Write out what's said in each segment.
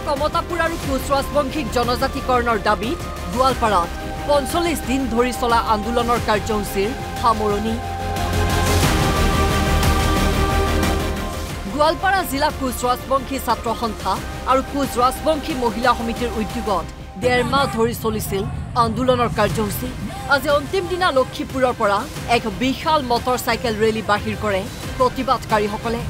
কমতাপুৰ আৰু কোচ ৰাজবংশীক জনজাতিকৰণৰ দাবীত গোৱালপাৰাত ৪৫ দিন ধৰি চলা আন্দোলনৰ কাৰ্যসূচীৰ সামৰণি। গোৱালপাৰা জিলা কোচ ৰাজবংশী ছাত্ৰ সন্থা আৰু কোচ ৰাজবংশী মহিলা সমিতিৰ উদ্যোগত ১.৫ মাহ ধৰি চলিছিল আন্দোলনৰ কাৰ্যসূচী। আজি অন্তিম দিনা লক্ষীপুৰৰ পৰা এক বিশাল মটৰ চাইকেল ৰেলী বাহিৰ কৰে প্ৰতিবাদকাৰীসকলে।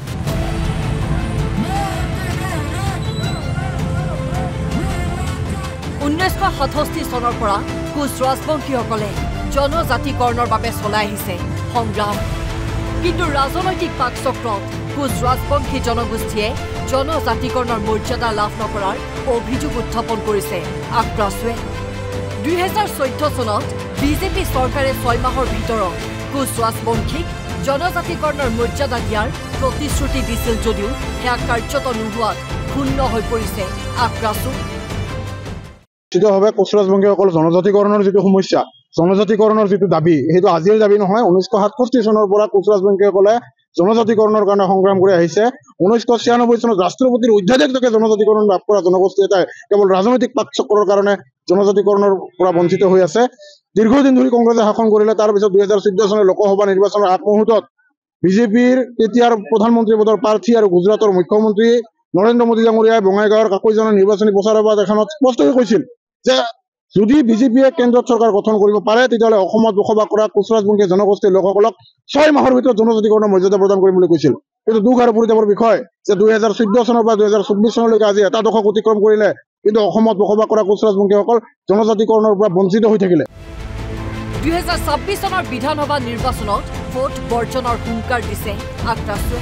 ১৯৬৭ চনৰ পৰা কোচ ৰাজবংশীসকলে জনজাতিকৰণৰ বাবে চলাই আহিছে সংগ্ৰাম। কিন্তু ৰাজনৈতিক পাকচক্ৰত কোচ ৰাজবংশী জনগোষ্ঠীয়ে জনজাতিকৰণৰ মৰ্যাদা লাভ নকৰাৰ অভিযোগ উত্থাপন কৰিছে আক্ৰাছুৱে। ২০১৪ চনত বিজেপি চৰকাৰে ৬ মাহৰ ভিতৰত কোচ ৰাজবংশীক জনজাতিকৰণৰ মৰ্যাদা দিয়াৰ প্ৰতিশ্ৰুতি দিছিল যদিও সেয়া কাৰ্যত নোহোৱাত ক্ষুণ্ণ হৈ পৰিছে আক্ৰাছু। নিশ্চিতভাৱে কোচ ৰাজবংশীসকল জনজাতিকৰণৰ যিটো সমস্যা, জনজাতিকৰণৰ যিটো দাবী, সেইটো আজিৰ দাবী নহয়। ১৯৬৭ চনৰ পৰা কোচ ৰাজবংশীসকলে জনজাতিকৰণৰ কাৰণে সংগ্ৰাম কৰি আহিছে। ১৯৯৬ চনত ৰাষ্ট্ৰপতিৰ অধ্যাদেশকে জনজাতিকৰণ লাভ কৰা জনগোষ্ঠী এটাই কেৱল ৰাজনৈতিক পাকচক্ৰৰ কাৰণে জনজাতিকৰণৰ পৰা বঞ্চিত হৈ আছে। দীৰ্ঘদিন ধৰি কংগ্ৰেছে শাসন কৰিলে। তাৰপিছত ২০১৪ চনৰ লোকসভা নিৰ্বাচনৰ আগমুহূৰ্তত বিজেপিৰ তেতিয়াৰ প্ৰধানমন্ত্ৰী পদৰ প্ৰাৰ্থী আৰু গুজৰাটৰ মুখ্যমন্ত্ৰী নৰেন্দ্ৰ মোদী ডাঙৰীয়াই বঙাইগাঁৱৰ কাকৈজনৰ নিৰ্বাচনী প্ৰচাৰ সভাত এখনত স্পষ্টকৈ কৈছিল যে যদি বিজেপিয়ে কেন্দ্ৰত চৰকাৰ গঠন কৰিব পাৰে তেতিয়াহ'লে অসমত বসবাস কৰা কোচ ৰাজবংশী জনগোষ্ঠীৰ লোকসকলক ৬ মাহৰ ভিতৰত জনজাতিকৰণৰ মৰ্যাদা প্ৰদান কৰিম বুলি কৈছিল। কিন্তু দুখ আৰু পৰিতাপৰ বিষয় যে ২০১৪ চনৰ পৰা ২০২৪ চনলৈকে আজি এটা দশক অতিক্ৰম কৰিলে, কিন্তু অসমত বসবাস কৰা কোচ ৰাজবংশীসকল জনজাতিকৰণৰ পৰা বঞ্চিত হৈ থাকিলে। ২০২৬ চনৰ বিধানসভা নিৰ্বাচনত ভোট বৰ্জনৰ হুংকাৰ দিছে আক্ৰাছুৱে।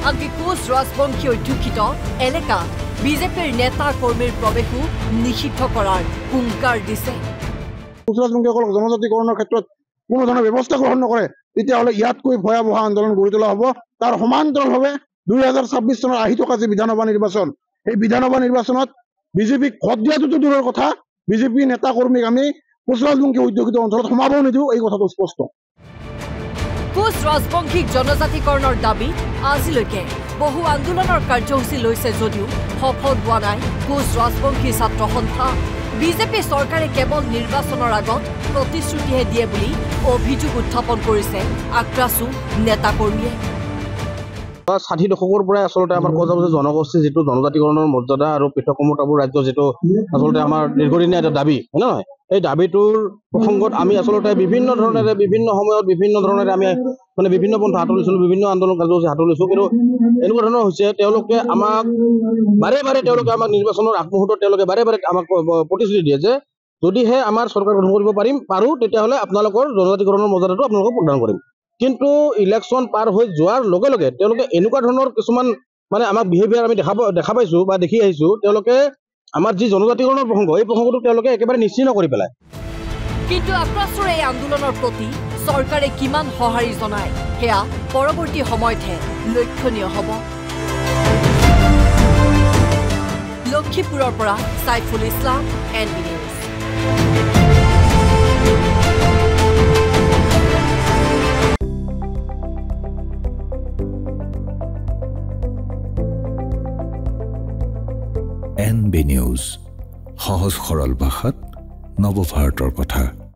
আনকি কোচ ৰাজবংশী অধ্যুষিত এলেকাত বিজেপিৰ নেতা কৰ্মীৰ প্ৰৱেশো নিষিদ্ধ কৰাৰ হুংকাৰ দিছে। কোচ ৰাজবংশীসকলক জনজাতিকৰণৰ ক্ষেত্ৰত কোনো ধৰণৰ ব্যৱস্থা গ্ৰহণ নকৰে তেতিয়াহ'লে ইয়াতকৈ ভয়াৱহ আন্দোলন গঢ়ি তোলা হ'ব। তাৰ সমান্তৰালভাৱে ২০২৬ চনৰ আহি থকা যি বিধানসভা নিৰ্বাচন, সেই বিধানসভা নিৰ্বাচনত বিজেপিক ভোট দিয়াটোতো দূৰৰ কথা, বিজেপি নেতা কৰ্মীক আমি কোচ ৰাজবংশী অধ্যুষিত অঞ্চলত সোমাবও নিদিওঁ, এই কথাটো স্পষ্ট। কোচ ৰাজবংশীক জনজাতিকৰণৰ দাবী আজিলৈকে বহু আন্দোলনৰ কাৰ্যসূচী লৈছে যদিও সফল হোৱা নাই কোচ ৰাজবংশী ছাত্ৰ সন্থা। বিজেপি চৰকাৰে কেৱল নিৰ্বাচনৰ আগত প্ৰতিশ্ৰুতিহে দিয়ে বুলি অভিযোগ উত্থাপন কৰিছে আক্ৰাছু নেতাকৰ্মীয়ে। ৬০ দশকৰ পৰাই আচলতে আমাৰ কোৱা যাব যে জনগোষ্ঠীৰ যিটো জনজাতিকৰণৰ মৰ্যাদা আৰু পৃথক কমতাপুৰ ৰাজ্য যিটো আচলতে আমাৰ দীৰ্ঘদিনীয়া এটা দাবী, হয় নহয়, এই দাবীটোৰ প্ৰসংগত আমি আচলতে বিভিন্ন ধৰণেৰে বিভিন্ন সময়ত বিভিন্ন ধৰণেৰে আমি মানে বিভিন্ন পন্থা হাতত লৈছিলোঁ, বিভিন্ন আন্দোলন কাৰ্যসূচী হাতত লৈছোঁ। কিন্তু এনেকুৱা ধৰণৰ হৈছে তেওঁলোকে আমাক বাৰে বাৰে আমাক নিৰ্বাচনৰ আগমুহূৰ্তত তেওঁলোকে বাৰে বাৰে আমাক প্ৰতিশ্ৰুতি দিয়ে যে যদিহে আমাৰ চৰকাৰ গঠন কৰিব পাৰোঁ তেতিয়াহ'লে আপোনালোকৰ জনজাতিকৰণৰ মৰ্যাদাটো আপোনালোকক প্ৰদান কৰিম। কিন্তু ইলেকশ্যন পাৰ হৈ যোৱাৰ লগে লগে তেওঁলোকে এনেকুৱা ধৰণৰ কিছুমান মানে আমাক বিহেভিয়াৰ আমি দেখা পাইছোঁ বা দেখি আহিছোঁ। তেওঁলোকে আমাৰ যি জনজাতিকৰণৰ প্ৰসংগ, এই প্ৰসংগটো তেওঁলোকে একেবাৰে নিশ্চিহ্ন কৰি পেলায়। কিন্তু আক্ৰাছুৰ এই আন্দোলনৰ প্ৰতি চৰকাৰে কিমান সঁহাৰি জনায় সেয়া পৰৱৰ্তী সময়তহে লক্ষণীয় হ'ব। লক্ষীপুৰৰ পৰা Saiful Islam, NB news. NB news, সহজ সৰল ভাষাত নৱভাৰতৰ কথা।